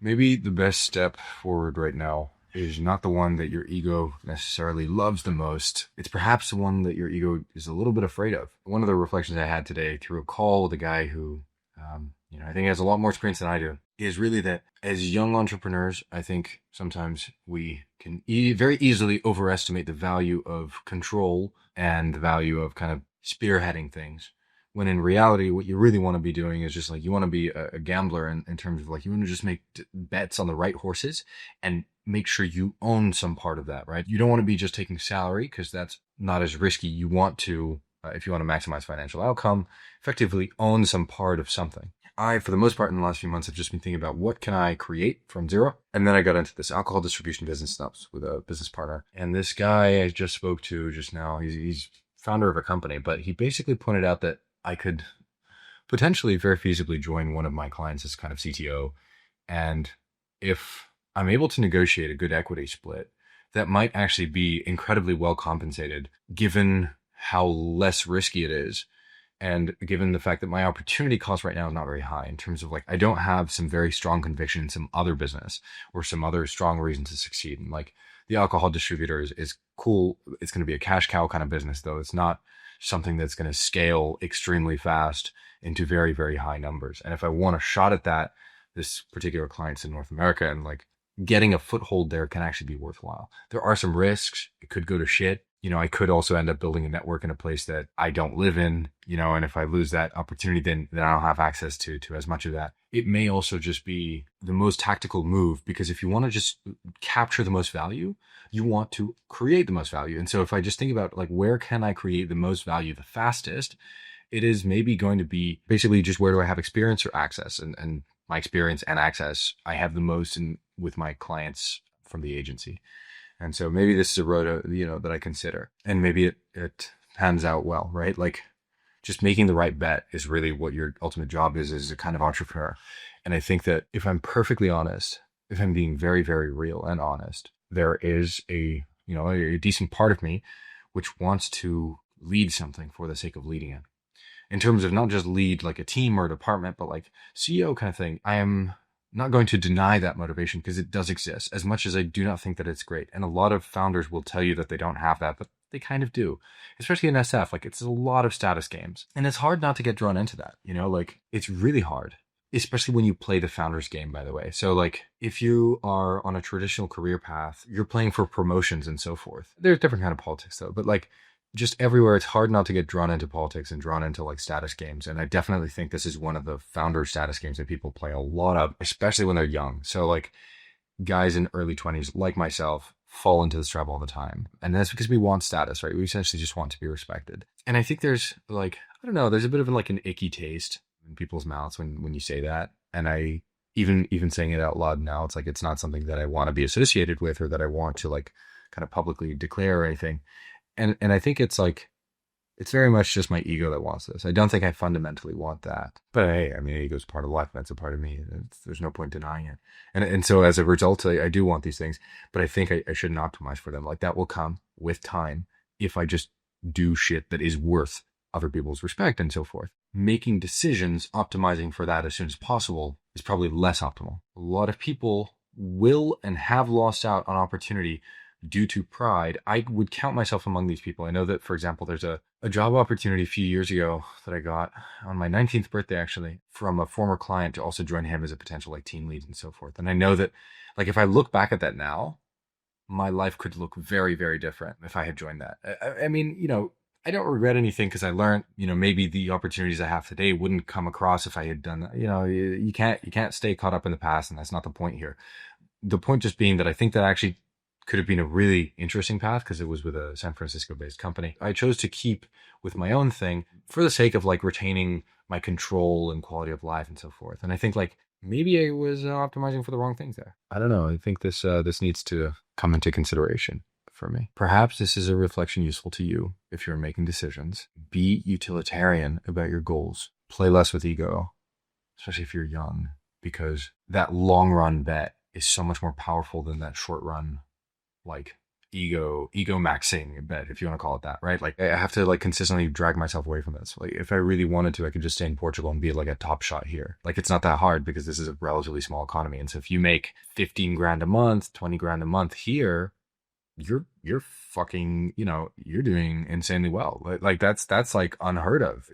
Maybe the best step forward right now is not the one that your ego necessarily loves the most. It's perhaps the one that your ego is a little bit afraid of. One of the reflections I had today through a call with a guy who, I think has a lot more experience than I do, is really that as young entrepreneurs, I think sometimes we can very easily overestimate the value of control and the value of kind of spearheading things, when in reality, what you really want to be doing is just like you want to be a gambler in terms of like you want to just make bets on the right horses and make sure you own some part of that, right? You don't want to be just taking salary because that's not as risky. You want to, if you want to maximize financial outcome, effectively own some part of something. I, for the most part, in the last few months, have just been thinking about what can I create from zero. And then I got into this alcohol distribution business stuff with a business partner. And this guy I just spoke to just now, he's founder of a company, but he basically pointed out that I could potentially very feasibly join one of my clients as kind of CTO. And if I'm able to negotiate a good equity split, that might actually be incredibly well compensated given how less risky it is. And given the fact that my opportunity cost right now is not very high in terms of like, I don't have some very strong conviction in some other business or some other strong reason to succeed. And like the alcohol distributor is cool. It's going to be a cash cow kind of business, though. It's not something that's going to scale extremely fast into very, very high numbers. And if I want a shot at that, this particular client's in North America, and like getting a foothold there can actually be worthwhile. There are some risks. It could go to shit. I could also end up building a network in a place that I don't live in, and if I lose that opportunity, then I don't have access to as much of that. It may also just be the most tactical move, because if you want to just capture the most value, you want to create the most value. And so if I just think about like, where can I create the most value the fastest? It is maybe going to be basically just where do I have experience or access, and my experience and access, I have the most with my clients from the agency. And so maybe this is a road, that I consider, and maybe it pans out well, right? Like just making the right bet is really what your ultimate job is as a kind of entrepreneur. And I think that if I'm perfectly honest, if I'm being very, very real and honest, there is a decent part of me which wants to lead something for the sake of leading it, in terms of not just lead like a team or a department, but like CEO kind of thing. I am not going to deny that motivation because it does exist, as much as I do not think that it's great. And a lot of founders will tell you that they don't have that, but they kind of do, especially in SF. Like it's a lot of status games, and it's hard not to get drawn into that. Like it's really hard, especially when you play the founder's game, by the way. So like if you are on a traditional career path, you're playing for promotions and so forth. There's different kind of politics though, but like just everywhere, it's hard not to get drawn into politics and drawn into like status games. And I definitely think this is one of the founder status games that people play a lot of, especially when they're young. So like guys in early 20s, like myself, fall into this trap all the time. And that's because we want status, right? We essentially just want to be respected. And I think there's like, I don't know, there's a bit of like an icky taste in people's mouths when you say that. And I even saying it out loud now, it's like, it's not something that I want to be associated with or that I want to like kind of publicly declare or anything. And I think it's like, it's very much just my ego that wants this. I don't think I fundamentally want that. But hey, I mean, ego is part of life. That's a part of me. There's no point denying it. And so as a result, I do want these things, but I think I shouldn't optimize for them. Like that will come with time if I just do shit that is worth other people's respect and so forth. Making decisions, optimizing for that as soon as possible is probably less optimal. A lot of people will and have lost out on opportunity due to pride. I would count myself among these people. I know that, for example, there's a job opportunity a few years ago that I got on my 19th birthday, actually, from a former client to also join him as a potential like team lead and so forth. And I know that like, if I look back at that now, my life could look very, very different if I had joined that. I mean, I don't regret anything because I learned, maybe the opportunities I have today wouldn't come across if I had done that. You can't stay caught up in the past, and that's not the point here. The point just being that I think that actually could have been a really interesting path because it was with a San Francisco based company. I chose to keep with my own thing for the sake of like retaining my control and quality of life and so forth. And I think like maybe I was optimizing for the wrong things there. I don't know. I think this needs to come into consideration for me. Perhaps this is a reflection useful to you if you're making decisions. Be utilitarian about your goals. Play less with ego, especially if you're young, because that long run bet is so much more powerful than that short run like ego maxing a bit, if you want to call it that, right? Like I have to like consistently drag myself away from this. Like if I really wanted to, I could just stay in Portugal and be like a top shot here. Like it's not that hard because this is a relatively small economy. And so if you make 15 grand a month, 20 grand a month here, you're fucking, you're doing insanely well. Like that's like unheard of,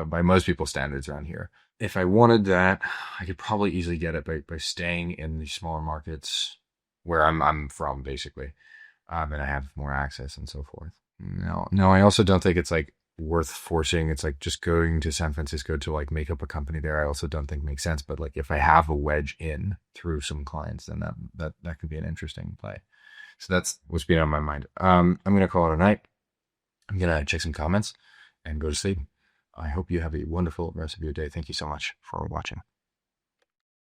by most people's standards around here. If I wanted that, I could probably easily get it by staying in the smaller markets where I'm from, basically, and I have more access and so forth. No, I also don't think it's like worth forcing. It's like just going to San Francisco to like make up a company there. I also don't think makes sense. But like if I have a wedge in through some clients, then that could be an interesting play. So that's what's been on my mind. I'm gonna call it a night. I'm gonna check some comments and go to sleep. I hope you have a wonderful rest of your day. Thank you so much for watching.